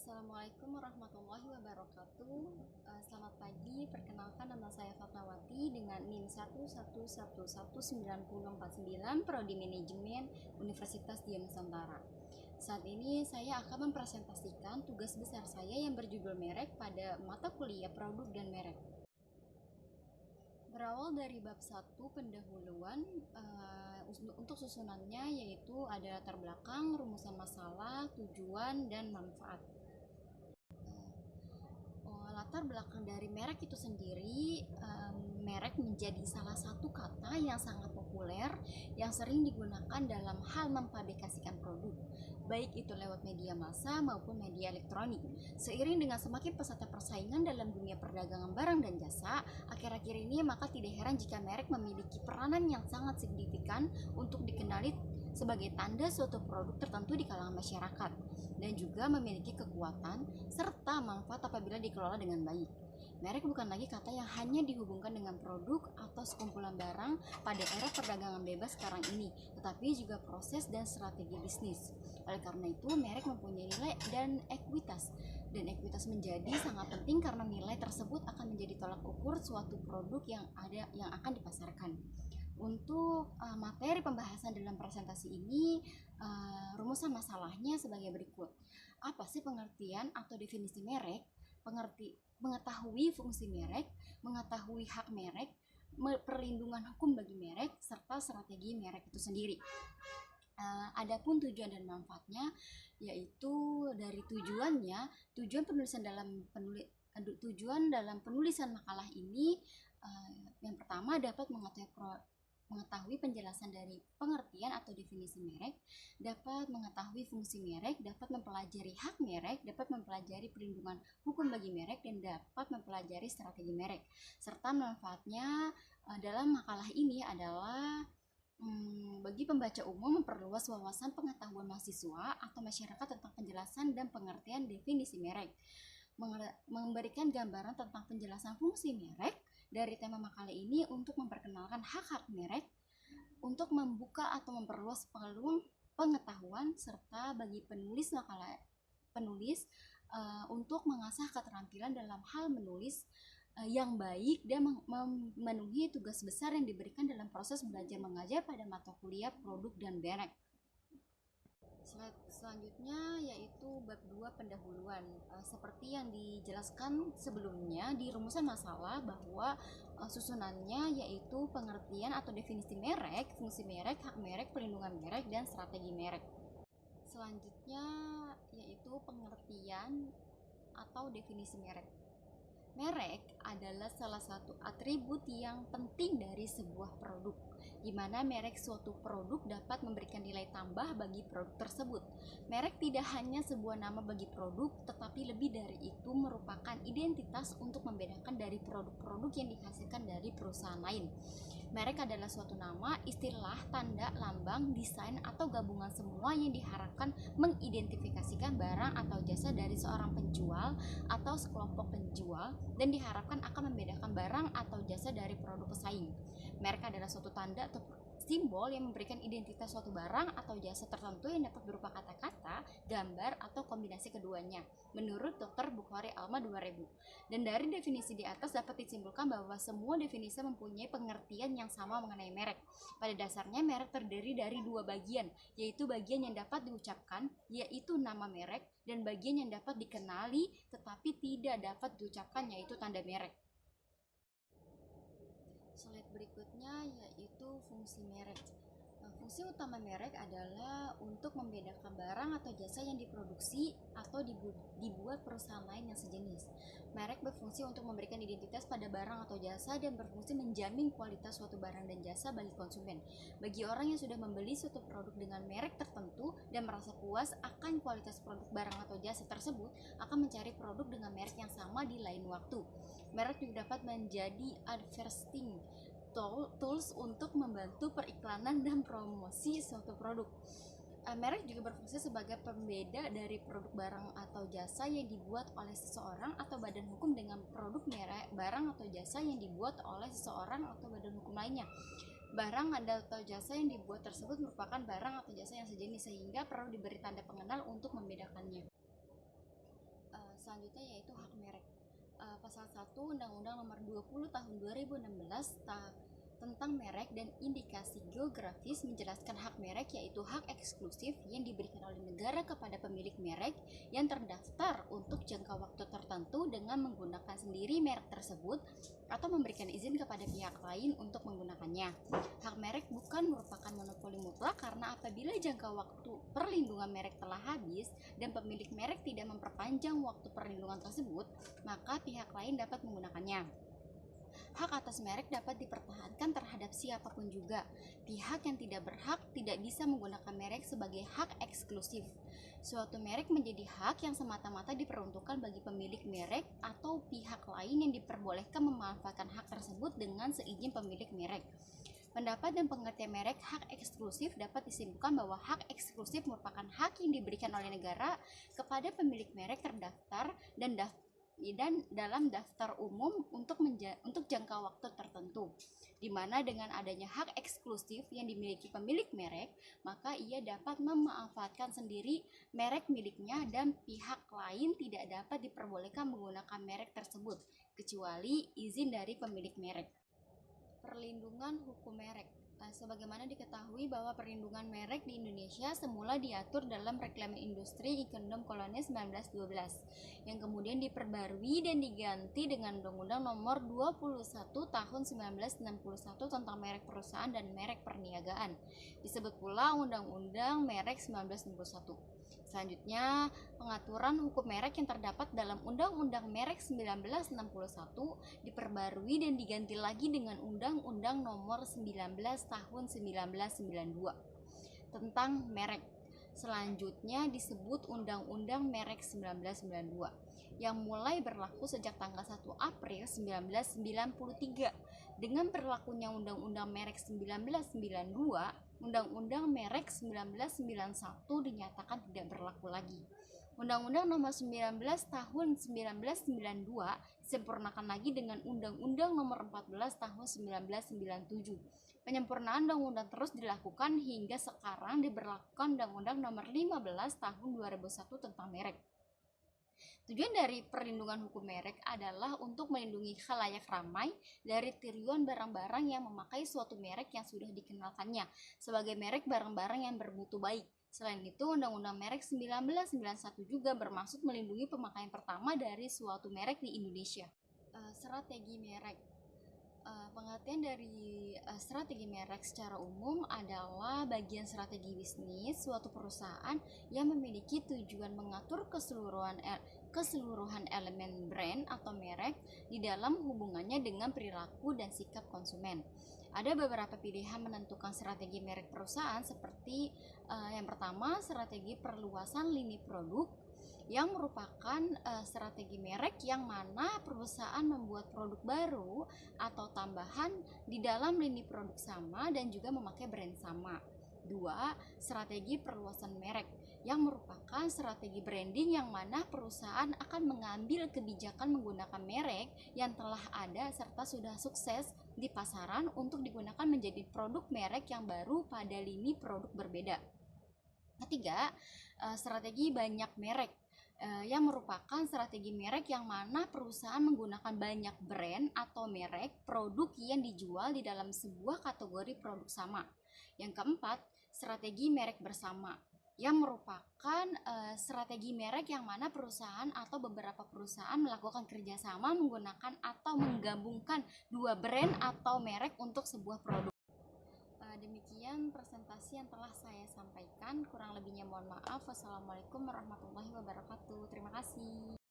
Assalamualaikum warahmatullahi wabarakatuh. Selamat pagi, perkenalkan nama saya Fatmawati dengan NIM 111119049 Prodi Manajemen Universitas Dian Nusantara. Saat ini saya akan mempresentasikan tugas besar saya yang berjudul merek pada mata kuliah produk dan merek. Berawal dari bab 1 pendahuluan, untuk susunannya yaitu ada latar belakang, rumusan masalah, tujuan, dan manfaat. Latar belakang dari merek itu sendiri, merek menjadi salah satu kata yang sangat populer yang sering digunakan dalam hal mempublikasikan produk, baik itu lewat media massa maupun media elektronik. Seiring dengan semakin pesatnya persaingan dalam dunia perdagangan barang dan jasa, akhir-akhir ini maka tidak heran jika merek memiliki peranan yang sangat signifikan untuk dikenali sebagai tanda suatu produk tertentu di kalangan masyarakat, dan juga memiliki kekuatan serta manfaat apabila dikelola dengan baik. Merek bukan lagi kata yang hanya dihubungkan dengan produk atau sekumpulan barang pada era perdagangan bebas sekarang ini, tetapi juga proses dan strategi bisnis. Oleh karena itu, merek mempunyai nilai dan ekuitas. Dan ekuitas menjadi sangat penting karena nilai tersebut akan menjadi tolak ukur suatu produk yang akan dipasarkan. Untuk materi pembahasan dalam presentasi ini, rumusan masalahnya sebagai berikut. Apa sih pengertian atau definisi merek? Mengetahui fungsi merek, mengetahui hak merek, perlindungan hukum bagi merek, serta strategi merek itu sendiri. Adapun tujuan dan manfaatnya, yaitu dari tujuan dalam penulisan makalah ini, yang pertama dapat mengetahui penjelasan dari pengertian atau definisi merek, dapat mengetahui fungsi merek, dapat mempelajari hak merek, dapat mempelajari perlindungan hukum bagi merek, dan dapat mempelajari strategi merek. Serta manfaatnya dalam makalah ini adalah bagi pembaca umum memperluas wawasan pengetahuan mahasiswa atau masyarakat tentang penjelasan dan pengertian definisi merek, memberikan gambaran tentang penjelasan fungsi merek dari tema makalah ini untuk memperkenalkan hak-hak merek, untuk membuka atau memperluas peluang pengetahuan, serta bagi penulis untuk mengasah keterampilan dalam hal menulis yang baik dan memenuhi tugas besar yang diberikan dalam proses belajar mengajar pada mata kuliah produk dan merek. Selanjutnya yaitu bab 2 pendahuluan. Seperti yang dijelaskan sebelumnya di rumusan masalah bahwa susunannya yaitu pengertian atau definisi merek, fungsi merek, hak merek, perlindungan merek, dan strategi merek. Selanjutnya yaitu pengertian atau definisi merek. Merek adalah salah satu atribut yang penting dari sebuah produk, di mana merek suatu produk dapat memberikan nilai tambah bagi produk tersebut. Merek tidak hanya sebuah nama bagi produk, tetapi lebih dari itu merupakan identitas untuk membedakan dari produk-produk yang dihasilkan dari perusahaan lain. Merek adalah suatu nama, istilah, tanda, lambang, desain, atau gabungan semua yang diharapkan mengidentifikasikan barang atau jasa dari seorang penjual atau sekelompok penjual, dan diharapkan akan membedakan barang atau jasa dari produk pesaing. Merek adalah suatu tanda atau simbol yang memberikan identitas suatu barang atau jasa tertentu yang dapat berupa kata-kata, gambar, atau kombinasi keduanya, menurut Dr. Bukhari Alma 2000. Dan dari definisi di atas dapat disimpulkan bahwa semua definisi mempunyai pengertian yang sama mengenai merek. Pada dasarnya merek terdiri dari dua bagian, yaitu bagian yang dapat diucapkan, yaitu nama merek, dan bagian yang dapat dikenali tetapi tidak dapat diucapkan, yaitu tanda merek. Slide berikutnya yaitu fungsi merek. Fungsi utama merek adalah untuk membedakan barang atau jasa yang diproduksi atau dibuat perusahaan lain yang sejenis. Merek berfungsi untuk memberikan identitas pada barang atau jasa dan berfungsi menjamin kualitas suatu barang dan jasa bagi konsumen. Bagi orang yang sudah membeli suatu produk dengan merek tertentu dan merasa puas akan kualitas produk barang atau jasa tersebut, akan mencari produk dengan merek yang sama di lain waktu. Merek juga dapat menjadi advertising tools untuk membantu periklanan dan promosi suatu produk. Merek juga berfungsi sebagai pembeda dari produk barang atau jasa yang dibuat oleh seseorang atau badan hukum dengan produk merek barang atau jasa yang dibuat oleh seseorang atau badan hukum lainnya. Barang atau jasa yang dibuat tersebut merupakan barang atau jasa yang sejenis, sehingga perlu diberi tanda pengenal untuk membedakannya. selanjutnya yaitu hak merek. Pasal 1 Undang-Undang Nomor 20 Tahun 2016 tentang merek dan indikasi geografis menjelaskan hak merek yaitu hak eksklusif yang diberikan oleh negara kepada pemilik merek yang terdaftar untuk jangka waktu tertentu dengan menggunakan sendiri merek tersebut atau memberikan izin kepada pihak lain untuk menggunakannya. Hak merek bukan merupakan monopoli mutlak karena apabila jangka waktu perlindungan merek telah habis dan pemilik merek tidak memperpanjang waktu perlindungan tersebut, maka pihak lain dapat menggunakannya. Hak atas merek dapat dipertahankan terhadap siapapun juga. Pihak yang tidak berhak tidak bisa menggunakan merek sebagai hak eksklusif. Suatu merek menjadi hak yang semata-mata diperuntukkan bagi pemilik merek atau pihak lain yang diperbolehkan memanfaatkan hak tersebut dengan seizin pemilik merek. Pendapat dan pengertian merek hak eksklusif dapat disimpulkan bahwa hak eksklusif merupakan hak yang diberikan oleh negara kepada pemilik merek terdaftar dan dalam daftar umum untuk jangka waktu tertentu, di mana dengan adanya hak eksklusif yang dimiliki pemilik merek, maka ia dapat memanfaatkan sendiri merek miliknya dan pihak lain tidak dapat diperbolehkan menggunakan merek tersebut, kecuali izin dari pemilik merek. Perlindungan hukum merek. Sebagaimana diketahui bahwa perlindungan merek di Indonesia semula diatur dalam Reklamen Industri Kingdom Kolonial 1912 yang kemudian diperbarui dan diganti dengan Undang-Undang Nomor 21 Tahun 1961 tentang merek perusahaan dan merek perniagaan. Disebut pula Undang-Undang Merek 1961. Selanjutnya, pengaturan hukum merek yang terdapat dalam Undang-Undang Merek 1961 diperbarui dan diganti lagi dengan Undang-Undang Nomor 19 Tahun 1992 tentang merek. Selanjutnya disebut Undang-Undang Merek 1992 yang mulai berlaku sejak tanggal 1 April 1993. Dengan berlakunya Undang-Undang Merek 1992, Undang-Undang Merek 1991 dinyatakan tidak berlaku lagi. Undang-Undang Nomor 19 Tahun 1992 disempurnakan lagi dengan Undang-Undang Nomor 14 Tahun 1997. Penyempurnaan undang-undang terus dilakukan hingga sekarang diberlakukan Undang-Undang Nomor 15 Tahun 2001 tentang merek. Tujuan dari perlindungan hukum merek adalah untuk melindungi khalayak ramai dari tiruan barang-barang yang memakai suatu merek yang sudah dikenalkannya sebagai merek barang-barang yang bermutu baik. Selain itu, Undang-Undang Merek 1991 juga bermaksud melindungi pemakaian pertama dari suatu merek di Indonesia. Strategi merek. Pengertian dari strategi merek secara umum adalah bagian strategi bisnis suatu perusahaan yang memiliki tujuan mengatur keseluruhan elemen brand atau merek di dalam hubungannya dengan perilaku dan sikap konsumen. Ada beberapa pilihan menentukan strategi merek perusahaan seperti yang pertama, strategi perluasan lini produk yang merupakan strategi merek yang mana perusahaan membuat produk baru atau tambahan di dalam lini produk sama dan juga memakai brand sama. 2. Strategi perluasan merek yang merupakan strategi branding yang mana perusahaan akan mengambil kebijakan menggunakan merek yang telah ada serta sudah sukses di pasaran untuk digunakan menjadi produk merek yang baru pada lini produk berbeda. Ketiga, strategi banyak merek yang merupakan strategi merek yang mana perusahaan menggunakan banyak brand atau merek produk yang dijual di dalam sebuah kategori produk sama. Yang keempat, strategi merek bersama yang merupakan strategi merek yang mana perusahaan atau beberapa perusahaan melakukan kerjasama menggunakan atau menggabungkan dua brand atau merek untuk sebuah produk. Demikian presentasi yang telah saya sampaikan, kurang lebihnya mohon maaf. Wassalamualaikum warahmatullahi wabarakatuh. Terima kasih.